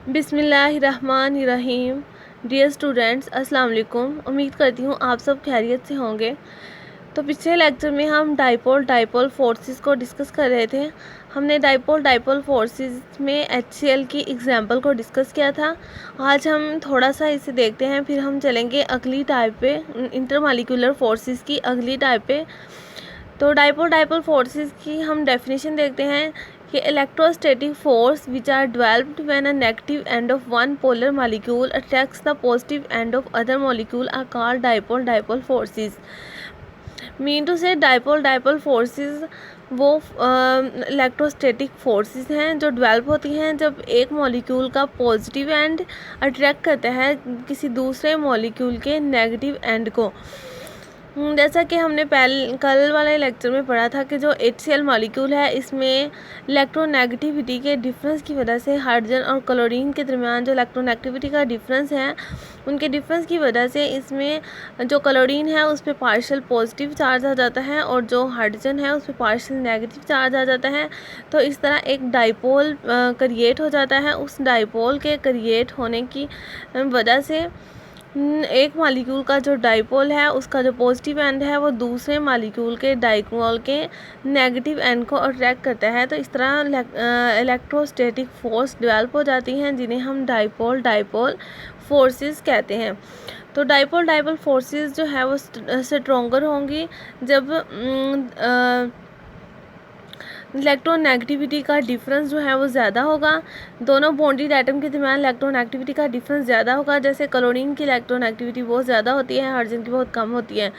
बिस्मिल्लाहिर्रहमानिर्रहीम। Dear students, अस्सलाम वालेकुम। उम्मीद करती हूँ आप सब खैरियत से होंगे। तो पिछले लेक्चर में हम डाइपोल फोर्सेस को डिस्कस कर रहे थे। हमने डाइपोल फोर्सेस में HCl की एग्जांपल को डिस्कस किया था। आज हम थोड़ा सा इसे देखते हैं, फिर हम चलेंगे अगली टाइप पे, इंटरमॉलिक्यूलर फोर्सेस की अगली टाइप पे। तो डाइपोल फोर्सेस की हम डेफिनेशन देखते हैं कि electrostatic force which are developed when a negative end of one polar molecule attracts the positive end of other molecule are called dipole forces. Mean to say dipole forces वो electrostatic forces हैं जो develop होती हैं जब एक molecule का positive and attract करता है किसी दूसरे मॉलिक्यूल के नेगेटिव एंड को। जैसा कि हमने कल वाले लेक्चर में पढ़ा था कि जो HCl मॉलिक्यूल है, इसमें इलेक्ट्रोनेगेटिविटी के डिफरेंस की वजह से हाइड्रोजन और क्लोरीन के दरमियान जो इलेक्ट्रोनेगेटिविटी का डिफरेंस है, उनके डिफरेंस की वजह से इसमें जो क्लोरीन है उस पर पार्शियल पॉजिटिव चार्ज आ जाता है और जो हाइड्रोजन है उस पर पार्शियल नेगेटिव चार्ज आ जाता है। तो इस तरह एक डाइपोल क्रिएट हो जाता है। उस डाइपोल के क्रिएट होने की वजह से एक मॉलिक्यूल का जो डाइपोल है उसका जो पॉजिटिव एंड है वो दूसरे मॉलिक्यूल के डाइपोल के नेगेटिव एंड को अट्रैक्ट करता है। तो इस तरह इलेक्ट्रोस्टैटिक फोर्स डेवलप हो जाती हैं जिन्हें हम डाइपोल फोर्सेस कहते हैं। तो डाइपोल फोर्सेस जो है वो स्ट्रोंगर होंगी जब इलेक्ट्रोनेगेटिविटी का डिफरेंस जो है वो ज़्यादा होगा। दोनों बॉन्डेड एटम के दरमियान इलेक्ट्रोनेगेटिविटी का डिफरेंस ज़्यादा होगा। जैसे क्लोरीन की इलेक्ट्रोनेगेटिविटी बहुत ज़्यादा होती है, हाइड्रोजन की बहुत कम होती है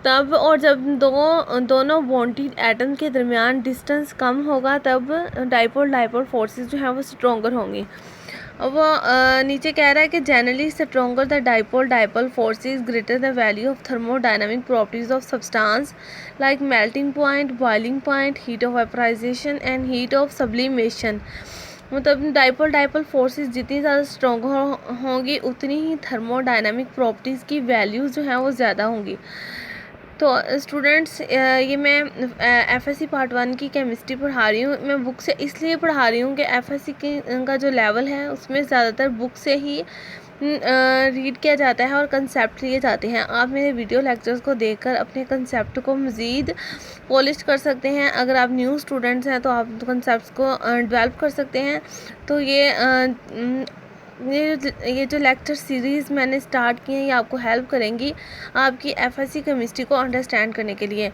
तब, और जब दोनों बॉन्डेड एटम के दरमियान डिस्टेंस कम होगा तब डाइपोल फोर्सेस जो है वो स्ट्रोंगर होंगी। अब वो नीचे कह रहा है कि generally stronger the dipole forces greater the value of thermodynamic properties of substance like melting point, boiling point, heat of vaporization and heat of sublimation. मतलब डाइपोल फोर्सेस जितनी ज़्यादा स्ट्रॉन्ग होंगी उतनी ही थर्मोडायनामिक प्रॉपर्टीज़ की वैल्यूज़ जो हैं वो ज़्यादा होंगी। तो स्टूडेंट्स, ये मैं FSC पार्ट 1 की केमिस्ट्री पढ़ा रही हूँ। मैं बुक से इसलिए पढ़ा रही हूँ कि FSC का जो लेवल है उसमें ज़्यादातर बुक से ही रीड किया जाता है और कंसेप्ट लिए जाते हैं। आप मेरे वीडियो लेक्चर्स को देखकर अपने कंसेप्ट को मज़ीद पॉलिश कर सकते हैं। अगर आप न्यू स्टूडेंट्स हैं तो आप कंसेप्ट को डेवलप कर सकते हैं। तो ये जो लेक्चर सीरीज़ मैंने स्टार्ट की है ये आपको हेल्प करेंगी आपकी FSC केमिस्ट्री को अंडरस्टैंड करने के लिए।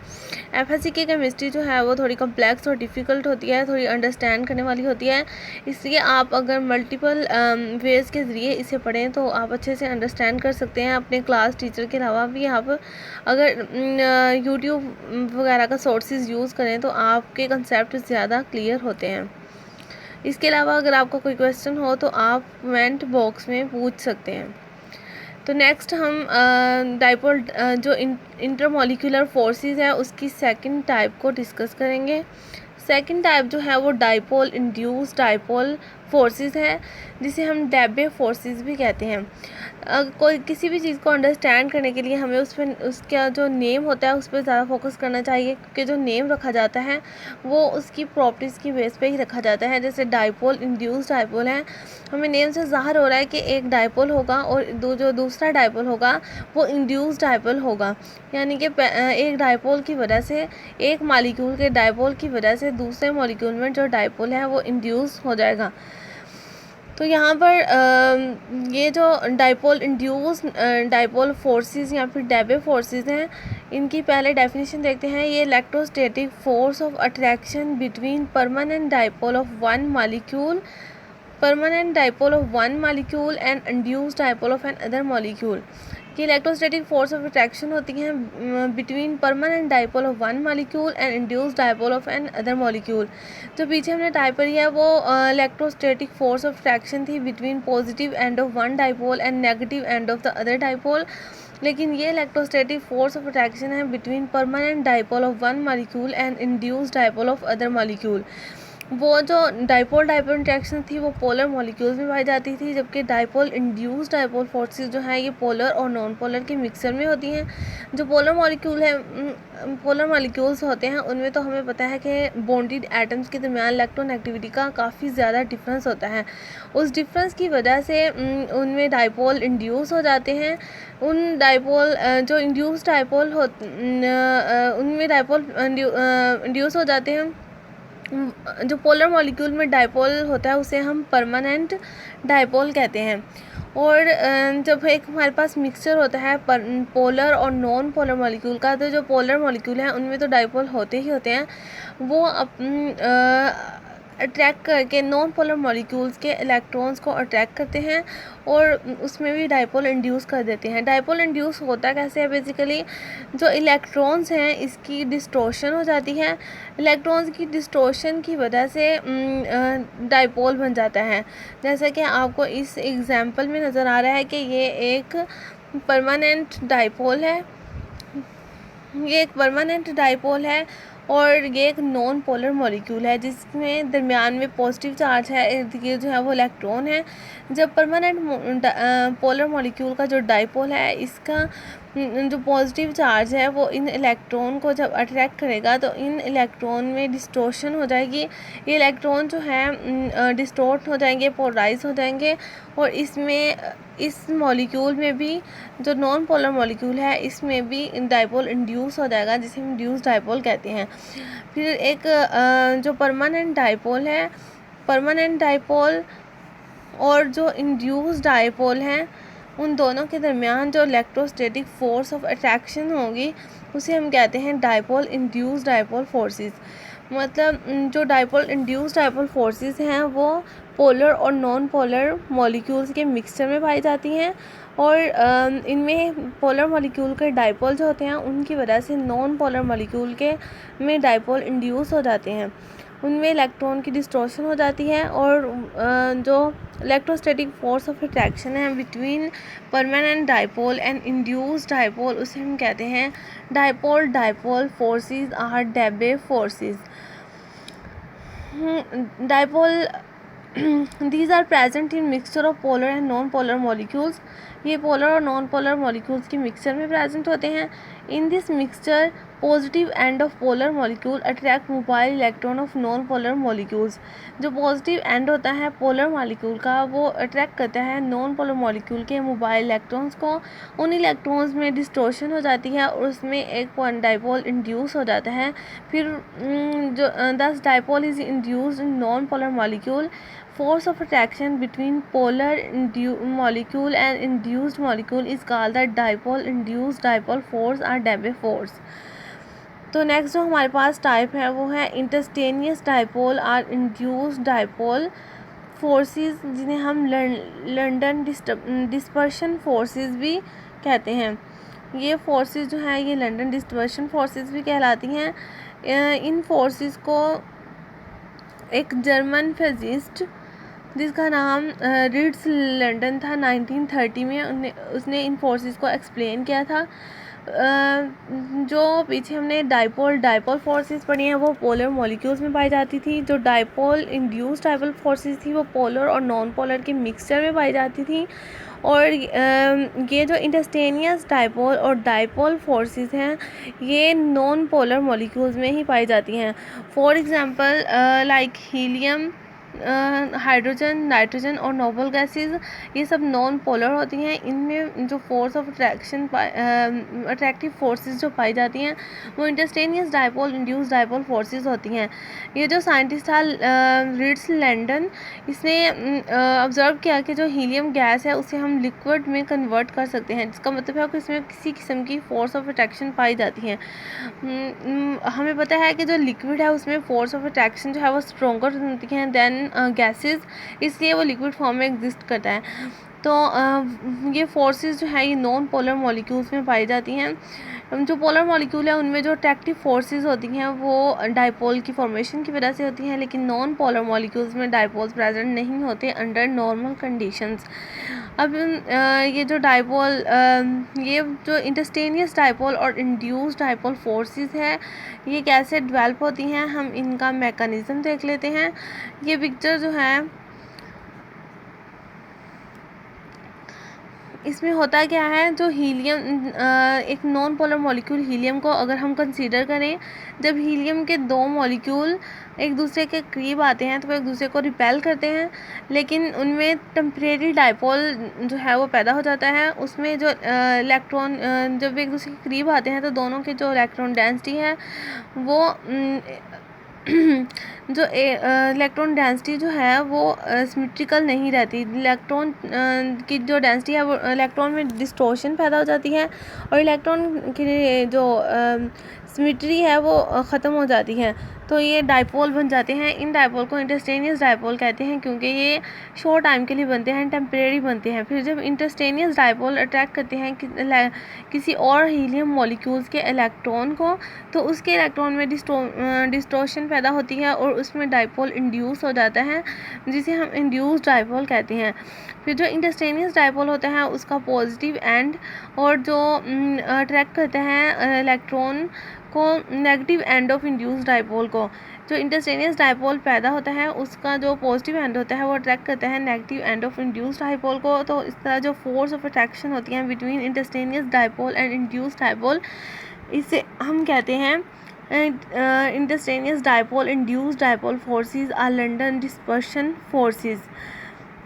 FSC की केमिस्ट्री जो है वो थोड़ी कम्प्लेक्स और डिफ़िकल्ट होती है, थोड़ी अंडरस्टैंड करने वाली होती है। इसलिए आप अगर मल्टीपल वेज़ के ज़रिए इसे पढ़ें तो आप अच्छे से अंडरस्टैंड कर सकते हैं। अपने क्लास टीचर के अलावा भी आप अगर यूट्यूब वगैरह का सोर्सेज यूज़ करें तो आपके कंसेप्ट ज़्यादा क्लियर होते हैं। इसके अलावा अगर आपका कोई क्वेश्चन हो तो आप कमेंट बॉक्स में पूछ सकते हैं। तो नेक्स्ट हम डाइपोल जो इंटरमॉलिक्यूलर फोर्सेस है उसकी सेकंड टाइप को डिस्कस करेंगे। सेकंड टाइप जो है वो डाइपोल इंड्यूस्ड डाइपोल फोर्सेस है, जिसे हम डेबे फोर्सेस भी कहते हैं। कोई किसी भी चीज़ को अंडरस्टैंड करने के लिए हमें उस पर उसका जो नेम होता है उस पर ज़्यादा फोकस करना चाहिए, क्योंकि जो नेम रखा जाता है वो उसकी प्रॉपर्टीज़ की बेस पे ही रखा जाता है। जैसे डाइपोल इंड्यूस्ड डाइपोल है, हमें नेम से ज़ाहिर हो रहा है कि एक डाइपोल होगा और जो दूसरा डाइपोल होगा वो इंड्यूस्ड डाइपोल होगा, यानी कि एक डाइपोल की वजह से, एक मॉलिक्यूल के डाइपोल की वजह से दूसरे मॉलिक्यूल में जो डाइपोल है वो इंड्यूस हो जाएगा। तो यहाँ पर ये जो डाइपोल इंड्यूस डाइपोल फोर्सेस या फिर डेबे फोर्सेस हैं, इनकी पहले डेफिनेशन देखते हैं। ये electrostatic force of attraction between permanent dipole of one molecule and induced dipole of another molecule. कि इलेक्ट्रोस्टैटिक फोर्स ऑफ अट्रैक्शन होती हैं between permanent dipole of one molecule and induced dipole of another molecule. जो पीछे हमने type करी है वो electrostatic force of attraction थी between positive end of one dipole and negative end of the other dipole. लेकिन ये electrostatic force of attraction है between permanent dipole of one molecule and induced dipole of other molecule. वो जो dipole dipole interaction थी वो polar molecules में पाई जाती थी, जबकि डाइपोल इंड्यूस्ड डाइपोल फोर्सेस जो हैं ये पोलर और नॉन पोलर के मिक्सचर में होती हैं। जो पोलर मॉलिक्यूल है पोलर मॉलिक्यूल्स होते हैं उनमें तो हमें पता है कि बॉन्डेड एटम्स के दरमियान इलेक्ट्रॉन एक्टिविटी का काफ़ी ज़्यादा डिफरेंस होता है। उस डिफरेंस की वजह से उनमें डाइपोल इंड्यूस हो जाते हैं। उन डाइपोल जो इंड्यूस डाइपोल उनमें डाइपोल इंड्यूस हो जाते हैं। जो पोलर मॉलिक्यूल में डाइपोल होता है उसे हम परमानेंट डाइपोल कहते हैं। और जब एक हमारे पास मिक्सचर होता है पोलर और नॉन पोलर मॉलिक्यूल का, तो जो पोलर मॉलिक्यूल हैं उनमें तो डाइपोल होते ही होते हैं, वो अट्रैक्ट करके नॉन पोलर मॉलिक्यूल्स के इलेक्ट्रॉन्स को अट्रैक्ट करते हैं और उसमें भी डाइपोल इंड्यूस कर देते हैं। डाइपोल इंड्यूस होता कैसे है? बेसिकली जो इलेक्ट्रॉन्स हैं इसकी डिस्टॉर्शन हो जाती है। इलेक्ट्रॉन्स की डिस्टॉर्शन की वजह से डाइपोल बन जाता है। जैसा कि आपको इस एग्जांपल में नज़र आ रहा है कि ये एक परमानेंट डाइपोल है, और ये एक नॉन पोलर मॉलिक्यूल है जिसमें दरमियान में पॉजिटिव चार्ज है, इर्द गिर्द जो है वो इलेक्ट्रॉन है। जब परमानेंट पोलर मॉलिक्यूल का जो डाइपोल है इसका जो पॉजिटिव चार्ज है वो इन इलेक्ट्रॉन को जब अट्रैक्ट करेगा तो इन इलेक्ट्रॉन में डिस्टॉर्शन हो जाएगी। ये इलेक्ट्रॉन जो है डिस्टॉर्ट हो जाएंगे, पोलराइज हो जाएंगे, और इस मॉलिक्यूल में भी जो नॉन पोलर मॉलिक्यूल है इसमें भी डाइपोल इंड्यूस हो जाएगा, जिसे हम इंड्यूस डाइपोल कहते हैं। फिर एक जो परमानेंट डाइपोल और जो इंड्यूस डाइपोल हैं उन दोनों के दरमियान जो इलेक्ट्रोस्टैटिक फोर्स ऑफ अट्रैक्शन होगी उसे हम कहते हैं डाइपोल इंड्यूस डाइपोल फोर्सेस। मतलब जो डाइपोल इंड्यूस डाइपोल फोर्सेस हैं वो पोलर और नॉन पोलर मॉलिक्यूल्स के मिक्सचर में पाई जाती हैं, और इनमें पोलर मॉलिक्यूल के डाइपोल जो होते हैं उनकी वजह से नॉन पोलर मॉलिक्यूल के में डाइपोल इंड्यूस हो जाते हैं। उनमें इलेक्ट्रॉन की डिस्टॉर्शन हो जाती है, और जो इलेक्ट्रोस्टैटिक फोर्स ऑफ अट्रैक्शन है between permanent dipole and induced dipole उसे हम कहते हैं dipole dipole forces are Debye forces. Dipole these are present in mixture of polar and non polar molecules। ये पोलर और नॉन पोलर मॉलिक्यूल्स की mixture में present होते हैं। In this mixture positive end of polar molecule attract mobile electron of non polar molecules. जो positive and होता है polar molecule का वो अट्रैक्ट करता है नॉन पोलर मॉलिक्यूल के मोबाइल इलेक्ट्रॉन्स को। उन इलेक्ट्रॉन्स में डिस्टॉर्शन हो जाती है और उसमें एक डाइपोल इंड्यूस हो जाता है। फिर जो दस dipole is induced in non polar molecule. Force of attraction between polar molecule and induced molecule is called the dipole induced dipole force or Debye force। तो नेक्स्ट जो हमारे पास टाइप है वो है इंटरस्टेनियस डाइपोल और इंड्यूस्ड डाइपोल फोर्सेस, जिन्हें हम London dispersion forces भी कहते हैं। ये फोर्सेस जो हैं ये लंडन डिस्पर्शन फोर्सेस भी कहलाती हैं। इन फोर्सेस को एक जर्मन फिजिस्ट जिसका नाम रिट्स लंडन था 1930 में उसने इन फोर्सेस को एक्सप्लेन किया था। जो पीछे हमने डाइपोल फोर्सेस पढ़ी हैं वो पोलर मॉलिक्यूल्स में पाई जाती थी। जो डाइपोल इंड्यूस्ड डाइपोल फोर्सेस थी वो पोलर और नॉन पोलर के मिक्सचर में पाई जाती थी। और ये जो इंटरस्टेनियस डाइपोल और डाइपोल फोर्सेस हैं ये नॉन पोलर मॉलिक्यूल्स में ही पाई जाती हैं। For example like helium, hydrogen, nitrogen और नोबल गैसेस ये सब नॉन पोलर होती हैं। इनमें जो force of attraction attractive forces जो पाई जाती हैं वो इंटरस्टेनियस डाइपोल इंड्यूस्ड डाइपोल फोर्सेस होती हैं। ये जो साइंटिस्ट था रिट्स लंडन, इसने ऑब्जर्व किया कि जो हीलियम गैस है उसे हम लिक्विड में कन्वर्ट कर सकते हैं, जिसका मतलब है कि इसमें किसी किस्म की फोर्स ऑफ अट्रैक्शन पाई जाती है। हमें पता है कि जो लिक्विड है उसमें फोर्स ऑफ अट्रैक्शन जो है वो स्ट्रॉन्गर होती है दैन गैसेस, इसलिए वो लिक्विड फॉर्म में एग्जिस्ट करता है। तो ये फोर्सेस जो है ये नॉन पोलर मॉलिक्यूल्स में पाई जाती हैं। जो पोलर मॉलिक्यूल है उनमें जो अट्रैक्टिव फोर्सेस होती हैं वो डाइपोल की फॉर्मेशन की वजह से होती हैं, लेकिन नॉन पोलर मॉलिक्यूल्स में डाइपोल्स प्रेजेंट नहीं होते अंडर नॉर्मल कंडीशंस। अब ये जो डाइपोल ये जो इंस्टेंटेनियस डाइपोल और इंड्यूस्ड डाइपोल फोर्सेस है ये कैसे डेवलप होती हैं, हम इनका मैकेनिज़्म देख लेते हैं। ये पिक्चर जो है इसमें होता क्या है, जो हीलियम एक नॉन पोलर मॉलिक्यूल हीलियम को अगर हम कंसीडर करें, जब हीलियम के दो मॉलिक्यूल एक दूसरे के करीब आते हैं तो वो एक दूसरे को रिपेल करते हैं, लेकिन उनमें टेम्परेरी डाइपोल जो है वो पैदा हो जाता है। उसमें जो इलेक्ट्रॉन जब एक दूसरे के करीब आते हैं तो दोनों के जो इलेक्ट्रॉन डेंसिटी है वो जो इलेक्ट्रॉन डेंसिटी जो है वो सिमेट्रिकल नहीं रहती। इलेक्ट्रॉन की जो डेंसिटी है वो इलेक्ट्रॉन में डिस्टॉर्शन पैदा हो जाती है और इलेक्ट्रॉन की जो सिमेट्री है वो ख़त्म हो जाती है, तो ये डाइपोल बन जाते हैं। इन डाइपोल को इंस्टेंटेनियस डाइपोल कहते हैं क्योंकि ये शॉर्ट टाइम के लिए बनते हैं, टेम्परेरी बनते हैं। फिर जब इंस्टेंटेनियस डाइपोल अट्रैक्ट करते हैं किसी और हीलियम मॉलिक्यूल्स के इलेक्ट्रॉन को, तो उसके इलेक्ट्रॉन में डिस्टॉर्शन पैदा होती है और उसमें डाइपोल इंड्यूस हो जाता है, जिसे हम इंड्यूस्ड डाइपोल कहते हैं। फिर जो इंस्टेंटेनियस डाइपोल होता है उसका पॉजिटिव एंड और जो अट्रैक्ट करते हैं इलेक्ट्रॉन को negative end of induced dipole को, जो इंस्टेंटेनियस डाइपोल पैदा होता है उसका जो पॉजिटिव एंड होता है वो अट्रैक्ट करता है negative end of induced dipole को। तो इस तरह जो फोर्स ऑफ अट्रैक्शन होती हैं between instantaneous dipole and induced dipole, इसे हम कहते हैं instantaneous dipole induced dipole forces or London dispersion forces.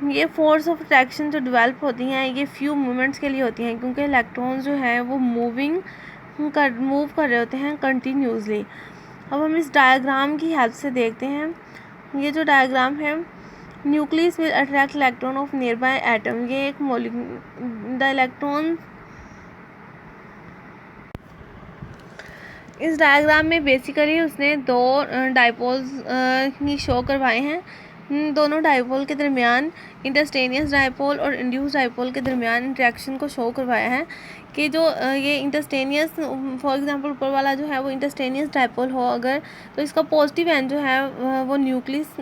ये फोर्स ऑफ अट्रैक्शन जो डेवलप होती हैं ये फ्यू मोमेंट्स के लिए होती हैं, क्योंकि इलेक्ट्रॉन्स जो है वो मूव कर रहे होते हैं कंटिन्यूसली। अब हम इस डायग्राम की हेल्प से देखते हैं। ये जो डायग्राम है, nucleus will attract electron of near by atom. ये एक द इलेक्ट्रॉन इस डायग्राम में बेसिकली उसने दो डाइपोल्स ही शो करवाए हैं। दोनों डाइपोल के दरमियान इंस्टेंटेनियस डाइपोल और इंड्यूस्ड डाइपोल के दरमियान इंटरेक्शन को शो करवाया है कि जो ये इंस्टेंटेनियस, फॉर एग्जांपल ऊपर वाला जो है वो इंस्टेंटेनियस डाइपोल हो अगर, तो इसका पॉजिटिव एंड जो है वो न्यूक्लियस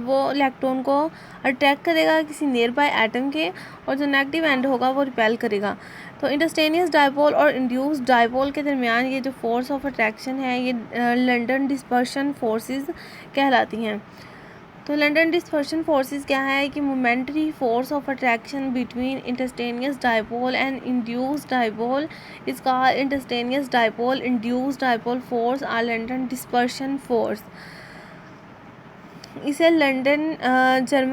वो इलेक्ट्रॉन को अट्रैक्ट करेगा किसी नियर बाय एटम के, और जो नेगेटिव एंड होगा वो रिपेल करेगा। तो इंस्टेंटेनियस डाइपोल और इंड्यूस्ड डाइपोल के दरमियान ये जो फोर्स ऑफ अट्रैक्शन है ये लंडन डिस्पर्शन फोर्सेस कहलाती हैं। तो लंडन डिस्पर्शन फोर्सेस क्या है कि momentary force of attraction between instantaneous dipole and induced dipole is called instantaneous dipole induced dipole force are London dispersion force. इसे लंदन जर्मन